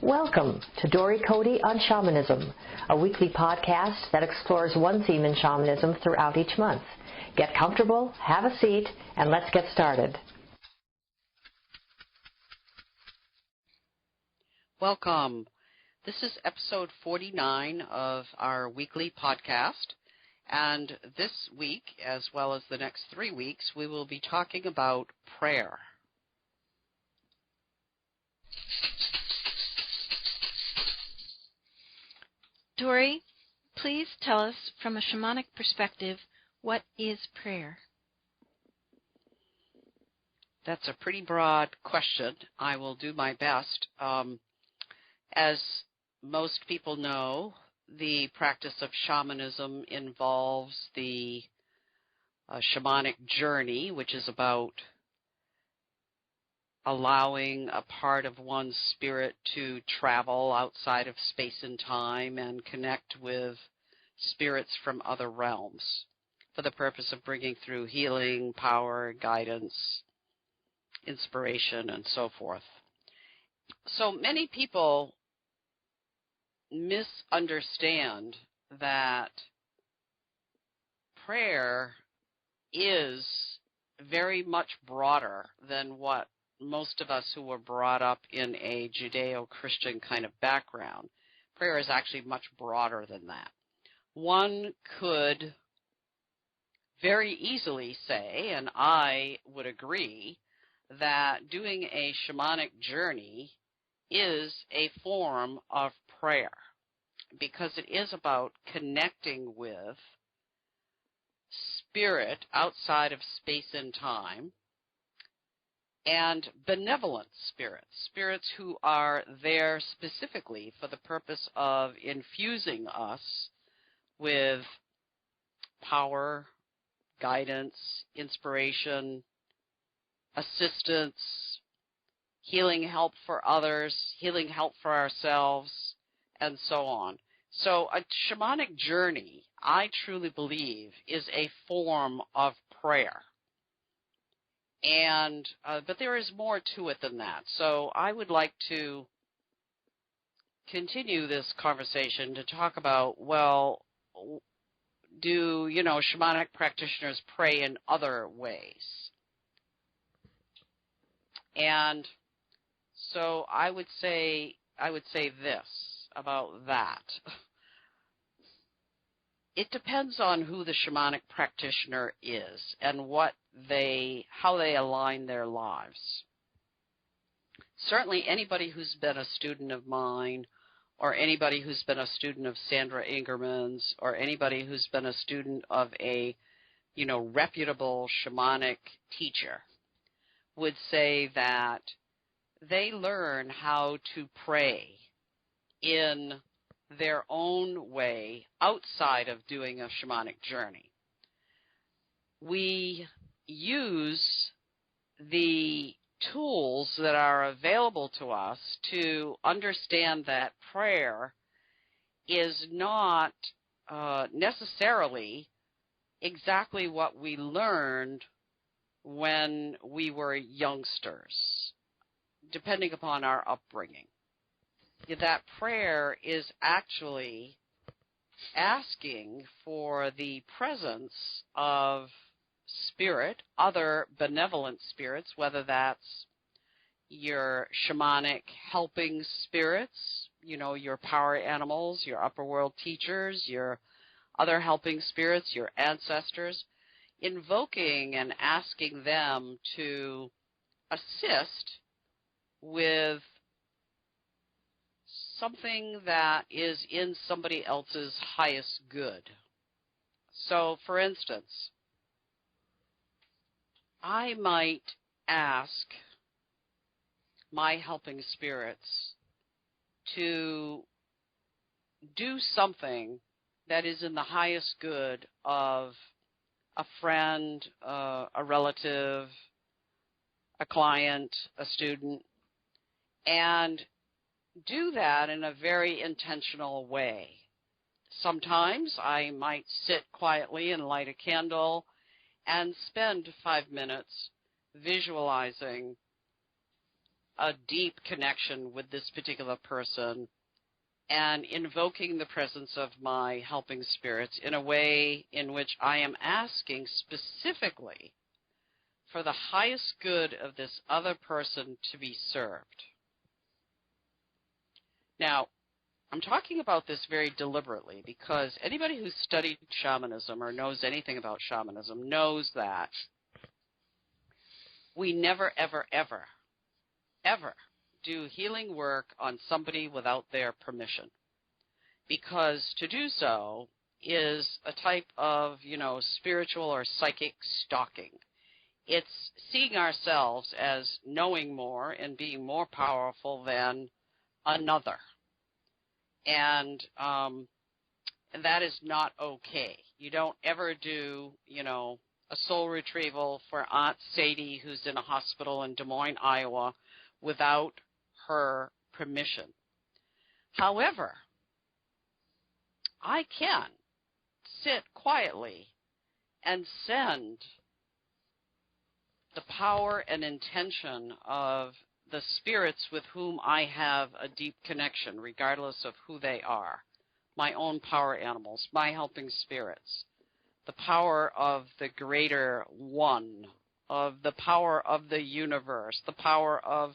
Welcome to Dory Cote on Shamanism, a weekly podcast that explores one theme in shamanism throughout each month. Get comfortable, have a seat, and let's get started. Welcome. This is episode 49 of our weekly podcast. And this week, as well as the next 3 weeks, we will be talking about prayer. Dory, please tell us from a shamanic perspective, what is prayer? That's a pretty broad question. I will do my best. As most people know, the practice of shamanism involves the shamanic journey, which is about allowing a part of one's spirit to travel outside of space and time and connect with spirits from other realms for the purpose of bringing through healing, power, guidance, inspiration, and so forth. So many people misunderstand that prayer is very much broader than what most of us who were brought up in a Judeo-Christian kind of background. Prayer is actually much broader than that. One could very easily say, and I would agree, that doing a shamanic journey is a form of prayer because it is about connecting with spirit outside of space and time, and benevolent spirits, spirits who are there specifically for the purpose of infusing us with power, guidance, inspiration, assistance, healing help for others, healing help for ourselves, and so on. So a shamanic journey, I truly believe, is a form of prayer. And but there is more to it than that. So I would like to continue this conversation to talk about, well, do, shamanic practitioners pray in other ways? And so I would say this about that. It depends on who the shamanic practitioner is and how they align their lives. Certainly anybody who's been a student of mine, or anybody who's been a student of Sandra Ingerman's, or anybody who's been a student of a, reputable shamanic teacher would say that they learn how to pray in their own way outside of doing a shamanic journey. We use the tools that are available to us to understand that prayer is not necessarily exactly what we learned when we were youngsters, depending upon our upbringing. That prayer is actually asking for the presence of spirit, other benevolent spirits, whether that's your shamanic helping spirits, your power animals, your upper world teachers, your other helping spirits, your ancestors, invoking and asking them to assist with something that is in somebody else's highest good. So, for instance, I might ask my helping spirits to do something that is in the highest good of a friend, a relative, a client, a student, and do that in a very intentional way. Sometimes I might sit quietly and light a candle and spend 5 minutes visualizing a deep connection with this particular person and invoking the presence of my helping spirits in a way in which I am asking specifically for the highest good of this other person to be served. Now, I'm talking about this very deliberately because anybody who's studied shamanism or knows anything about shamanism knows that we never, ever, ever, ever do healing work on somebody without their permission, because to do so is a type of, spiritual or psychic stalking. It's seeing ourselves as knowing more and being more powerful than another. And that is not okay. You don't ever do, a soul retrieval for Aunt Sadie, who's in a hospital in Des Moines, Iowa, without her permission. However, I can sit quietly and send the power and intention of the spirits with whom I have a deep connection, regardless of who they are, my own power animals, my helping spirits, the power of the greater one, of the power of the universe, the power of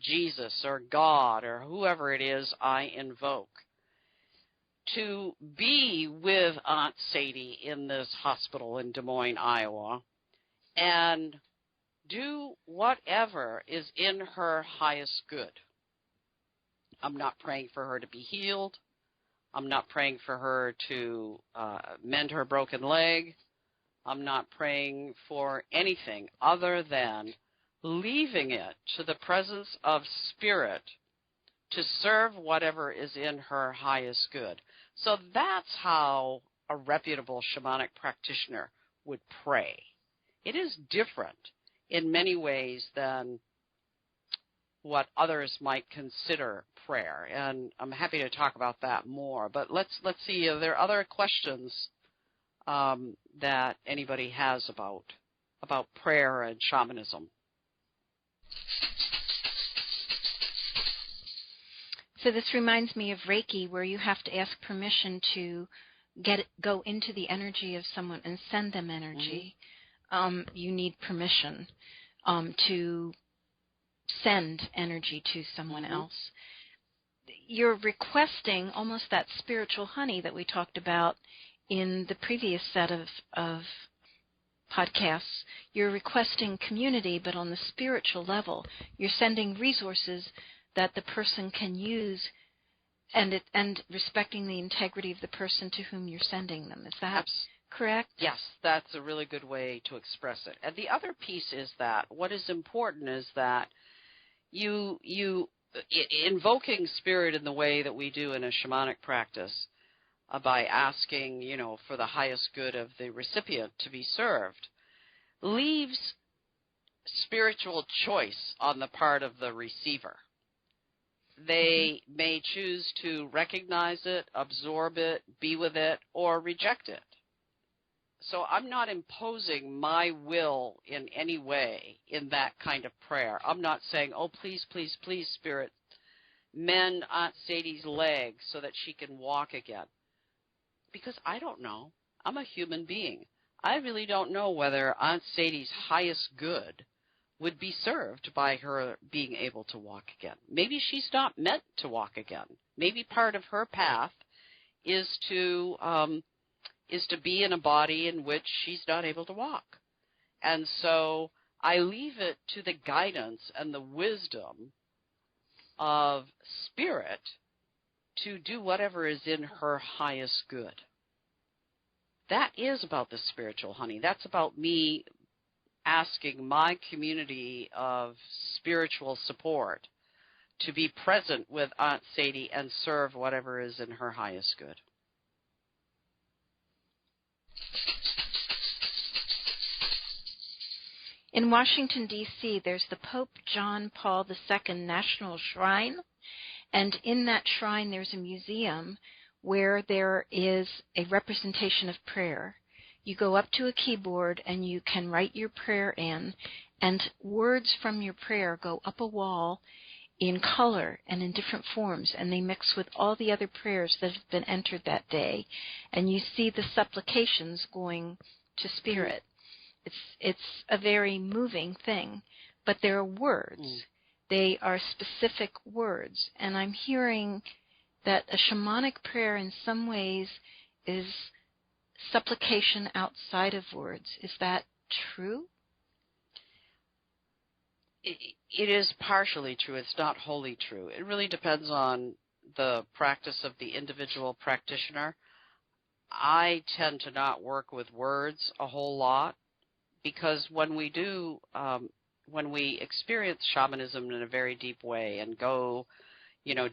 Jesus or God or whoever it is I invoke, to be with Aunt Sadie in this hospital in Des Moines, Iowa, and do whatever is in her highest good. I'm not praying for her to be healed. I'm not praying for her to mend her broken leg. I'm not praying for anything other than leaving it to the presence of spirit to serve whatever is in her highest good. So that's how a reputable shamanic practitioner would pray. It is different in many ways than what others might consider prayer, and I'm happy to talk about that more. But let's see, are there other questions that anybody has about prayer and shamanism? So this reminds me of Reiki, where you have to ask permission to go into the energy of someone and send them energy. You need permission to send energy to someone else. You're requesting almost that spiritual honey that we talked about in the previous set of podcasts. You're requesting community, but on the spiritual level. You're sending resources that the person can use, and respecting the integrity of the person to whom you're sending them. Is that correct? Yes, that's a really good way to express it. And the other piece is that what is important is that you invoking spirit in the way that we do in a shamanic practice, by asking, for the highest good of the recipient to be served, leaves spiritual choice on the part of the receiver. They may choose to recognize it, absorb it, be with it, or reject it. So I'm not imposing my will in any way in that kind of prayer. I'm not saying, oh, please, please, please, Spirit, mend Aunt Sadie's leg so that she can walk again. Because I don't know. I'm a human being. I really don't know whether Aunt Sadie's highest good would be served by her being able to walk again. Maybe she's not meant to walk again. Maybe part of her path is to be in a body in which she's not able to walk. And so I leave it to the guidance and the wisdom of spirit to do whatever is in her highest good. That is about the spiritual honey. That's about me asking my community of spiritual support to be present with Aunt Sadie and serve whatever is in her highest good. In Washington, D.C., there's the Pope John Paul II National Shrine, and in that shrine there's a museum where there is a representation of prayer. You go up to a keyboard and you can write your prayer in, and words from your prayer go up a wall in color and in different forms, and they mix with all the other prayers that have been entered that day, and you see the supplications going to Spirit. It's a very moving thing, but they're words. They are specific words, and I'm hearing that a shamanic prayer in some ways is supplication outside of words. Is that true? It is partially true. It's not wholly true. It really depends on the practice of the individual practitioner. I tend to not work with words a whole lot because when we experience shamanism in a very deep way and go,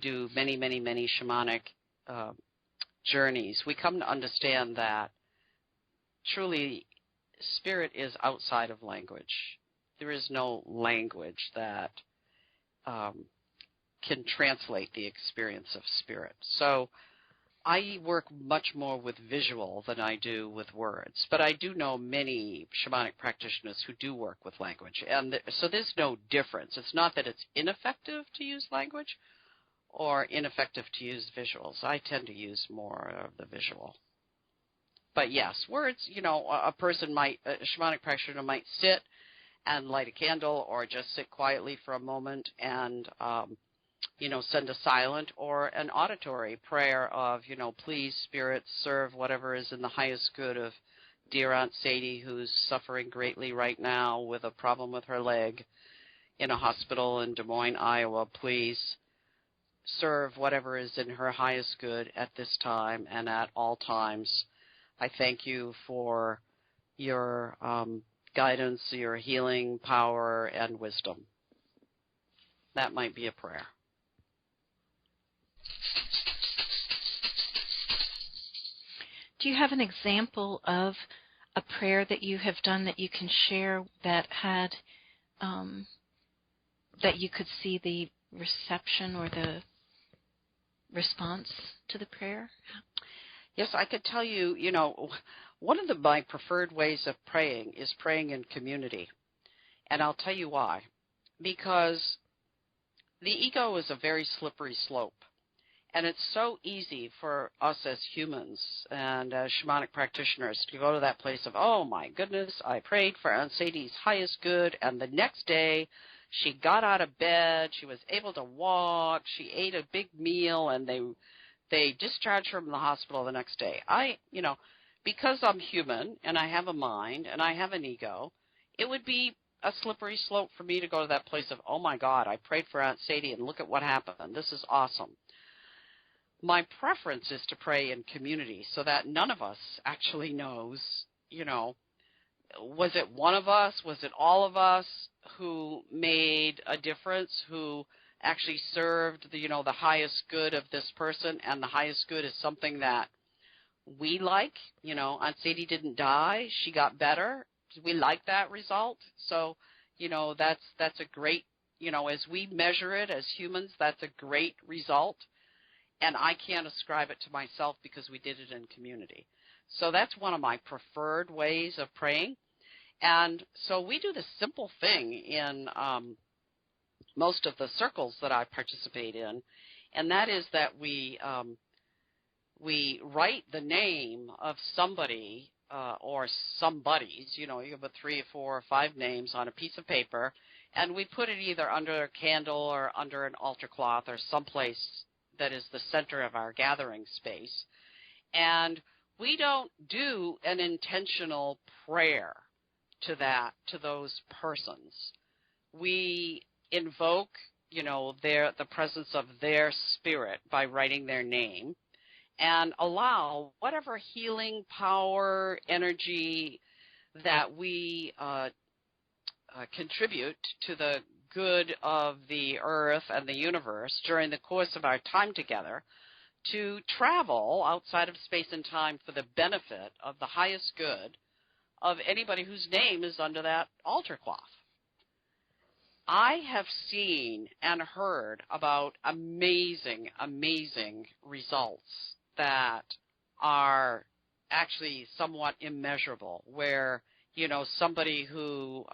do many, many, many shamanic journeys, we come to understand that truly Spirit is outside of language. There is no language that can translate the experience of Spirit. So I work much more with visual than I do with words, but I do know many shamanic practitioners who do work with language, and so there's no difference. It's not that it's ineffective to use language or ineffective to use visuals. I tend to use more of the visual. But yes, words, a shamanic practitioner might sit and light a candle or just sit quietly for a moment and, send a silent or an auditory prayer of, please, Spirit, serve whatever is in the highest good of dear Aunt Sadie, who's suffering greatly right now with a problem with her leg in a hospital in Des Moines, Iowa. Please serve whatever is in her highest good at this time and at all times. I thank you for your guidance, your healing power, and wisdom. That might be a prayer. Do you have an example of a prayer that you have done that you can share that had, that you could see the reception or the response to the prayer? Yes, I could tell you, one of my preferred ways of praying is praying in community. And I'll tell you why. Because the ego is a very slippery slope. And it's so easy for us as humans and as shamanic practitioners to go to that place of, oh, my goodness, I prayed for Aunt Sadie's highest good, and the next day she got out of bed, she was able to walk, she ate a big meal, and they discharged her from the hospital the next day. Because I'm human and I have a mind and I have an ego, it would be a slippery slope for me to go to that place of, oh, my God, I prayed for Aunt Sadie and look at what happened. This is awesome. My preference is to pray in community so that none of us actually knows, was it one of us, was it all of us who made a difference, who actually served the highest good of this person, and the highest good is something that we like. Aunt Sadie didn't die, she got better. We like that result. So, that's a great, as we measure it as humans, that's a great result. And I can't ascribe it to myself because we did it in community. So that's one of my preferred ways of praying. And so we do this simple thing in most of the circles that I participate in, and that is that we write the name of somebody or somebodies, you have 3 or 4 or 5 names on a piece of paper, and we put it either under a candle or under an altar cloth or someplace that is the center of our gathering space. And we don't do an intentional prayer to those persons. We invoke, the presence of their spirit by writing their name and allow whatever healing power, energy that we contribute to the good of the earth and the universe during the course of our time together to travel outside of space and time for the benefit of the highest good of anybody whose name is under that altar cloth. I have seen and heard about amazing, amazing results that are actually somewhat immeasurable, where, somebody who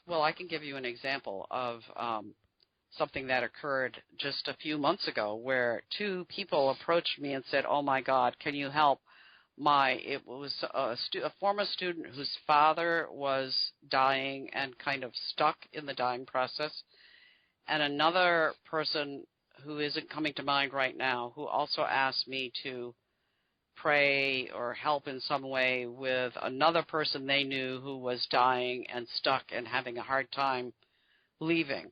Well, I can give you an example of something that occurred just a few months ago where two people approached me and said, oh, my God, can you help? It was a former student whose father was dying and kind of stuck in the dying process, and another person who isn't coming to mind right now who also asked me to pray or help in some way with another person they knew who was dying and stuck and having a hard time leaving.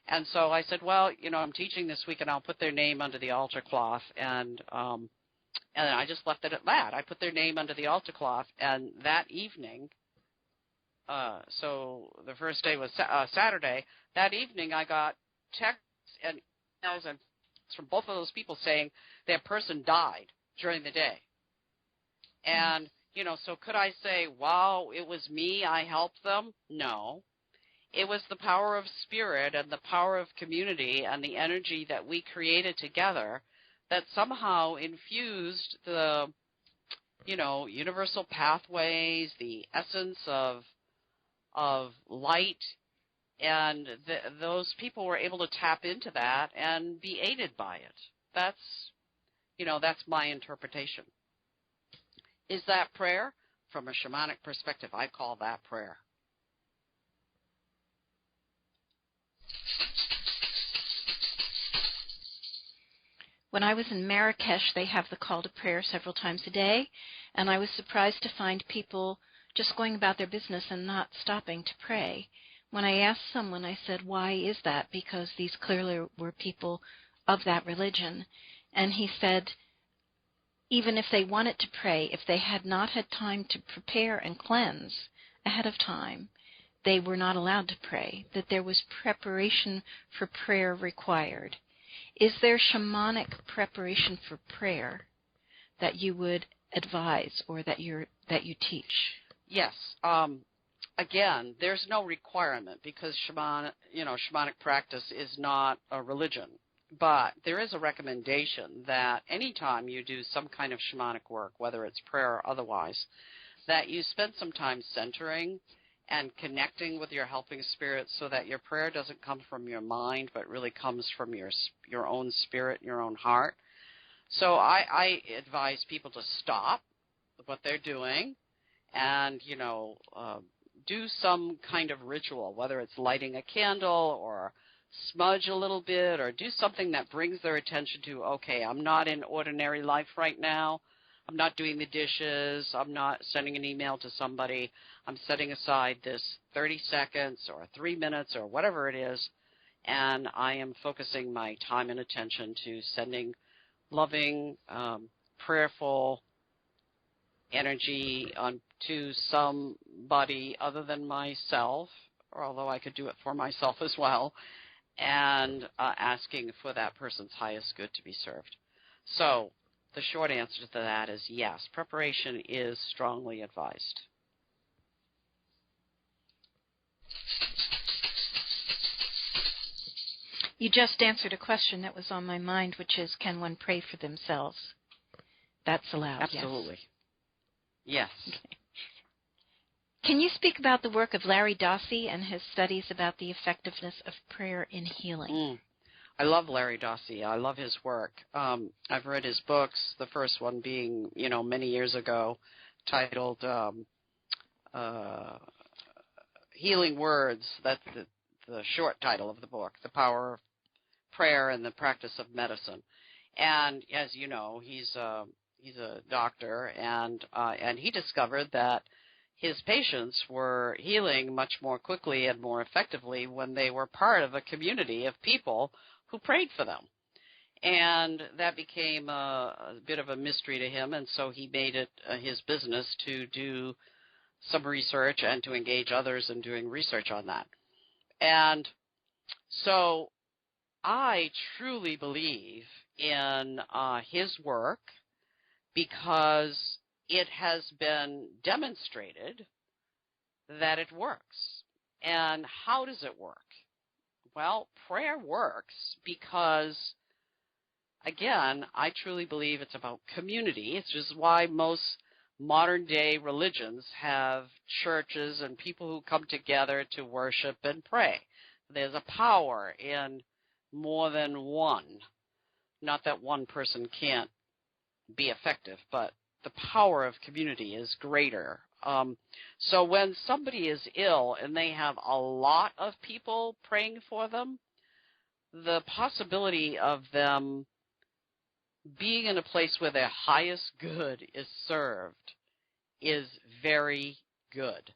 And so I said, well, I'm teaching this week, and I'll put their name under the altar cloth. And I just left it at that. I put their name under the altar cloth, and that evening, so the first day was Saturday, that evening I got texts and emails and from both of those people saying their person died during the day. And, so could I say, wow, it was me, I helped them? No. It was the power of spirit and the power of community and the energy that we created together that somehow infused the, universal pathways, the essence of light, and those people were able to tap into that and be aided by it. That's my interpretation. Is that prayer? From a shamanic perspective, I call that prayer. When I was in Marrakesh, they have the call to prayer several times a day, and I was surprised to find people just going about their business and not stopping to pray. When I asked someone, I said, why is that? Because these clearly were people of that religion. And he said, even if they wanted to pray, if they had not had time to prepare and cleanse ahead of time, they were not allowed to pray, that there was preparation for prayer required. Is there shamanic preparation for prayer that you would advise or that you teach? Yes. Again, there's no requirement because shamanic practice is not a religion. But there is a recommendation that anytime you do some kind of shamanic work, whether it's prayer or otherwise, that you spend some time centering and connecting with your helping spirit so that your prayer doesn't come from your mind but really comes from your own spirit, your own heart. So I advise people to stop what they're doing and, do some kind of ritual, whether it's lighting a candle or smudge a little bit or do something that brings their attention to, okay, I'm not in ordinary life right now. I'm not doing the dishes. I'm not sending an email to somebody. I'm setting aside this 30 seconds or 3 minutes or whatever it is, and I am focusing my time and attention to sending loving, prayerful energy to somebody other than myself, or although I could do it for myself as well, and asking for that person's highest good to be served. So the short answer to that is yes, preparation is strongly advised. You just answered a question that was on my mind, which is, can one pray for themselves? That's allowed, Absolutely. Yes. Okay. Can you speak about the work of Larry Dossey and his studies about the effectiveness of prayer in healing? I love Larry Dossey. I love his work. I've read his books, the first one being, many years ago, titled Healing Words. That's the short title of the book, The Power of Prayer and the Practice of Medicine. And as you know, he's a doctor, and he discovered that his patients were healing much more quickly and more effectively when they were part of a community of people who prayed for them. And that became a bit of a mystery to him, and so he made it his business to do some research and to engage others in doing research on that. And so I truly believe in his work because it has been demonstrated that it works. And how does it work? Well, prayer works because, again, I truly believe it's about community. It's just why most modern-day religions have churches and people who come together to worship and pray. There's a power in more than one. Not that one person can't be effective, but the power of community is greater. So when somebody is ill and they have a lot of people praying for them, the possibility of them being in a place where their highest good is served is very good.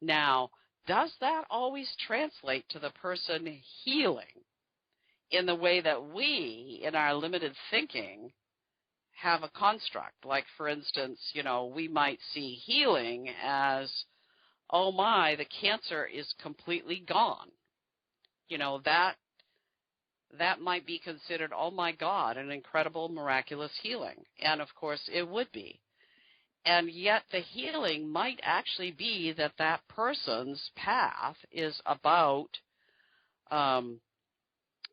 Now, does that always translate to the person healing in the way that we, in our limited thinking, have a construct? Like, for instance, we might see healing as, oh my, the cancer is completely gone. That might be considered, oh my God, an incredible, miraculous healing. And of course it would be. And yet the healing might actually be that that person's path is about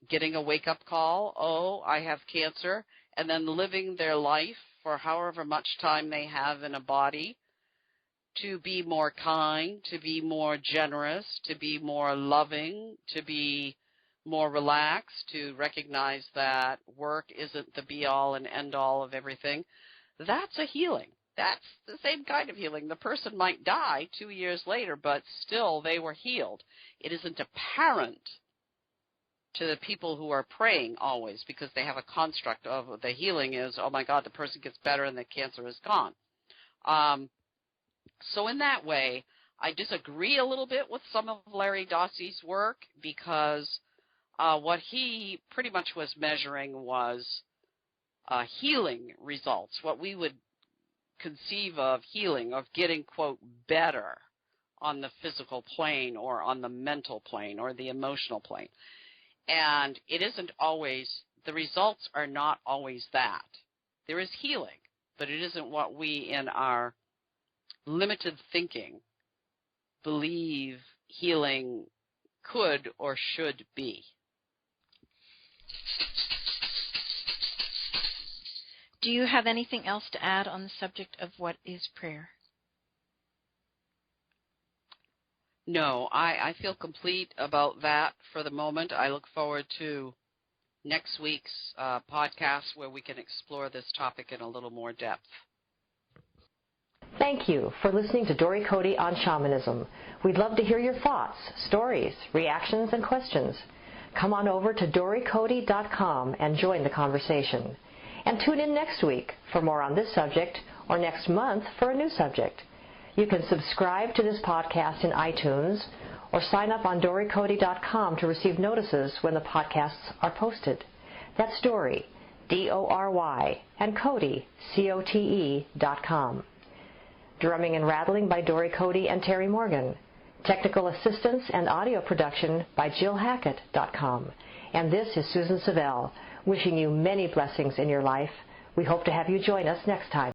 getting a wake-up call, oh, I have cancer, and then living their life for however much time they have in a body to be more kind, to be more generous, to be more loving, to be more relaxed, to recognize that work isn't the be-all and end-all of everything. That's a healing. That's the same kind of healing. The person might die 2 years later, but still they were healed. It isn't apparent to the people who are praying always because they have a construct of the healing is, oh my God, the person gets better and the cancer is gone. So in that way, I disagree a little bit with some of Larry Dossey's work because what he pretty much was measuring was healing results, what we would conceive of healing, of getting, quote, better on the physical plane or on the mental plane or the emotional plane. And it isn't always, the results are not always that. There is healing, but it isn't what we in our limited thinking believe healing could or should be. Do you have anything else to add on the subject of what is prayer? No, I feel complete about that for the moment. I look forward to next week's podcast where we can explore this topic in a little more depth. Thank you for listening to Dory Cote on Shamanism. We'd love to hear your thoughts, stories, reactions, and questions. Come on over to dorycote.com and join the conversation. And tune in next week for more on this subject or next month for a new subject. You can subscribe to this podcast in iTunes or sign up on dorycote.com to receive notices when the podcasts are posted. That's Dory, D-O-R-Y, and Cote, C-O-T-E.com. Drumming and rattling by Dory Cote and Terry Morgan. Technical assistance and audio production by JillHackett.com. And this is Susan Savelle, wishing you many blessings in your life. We hope to have you join us next time.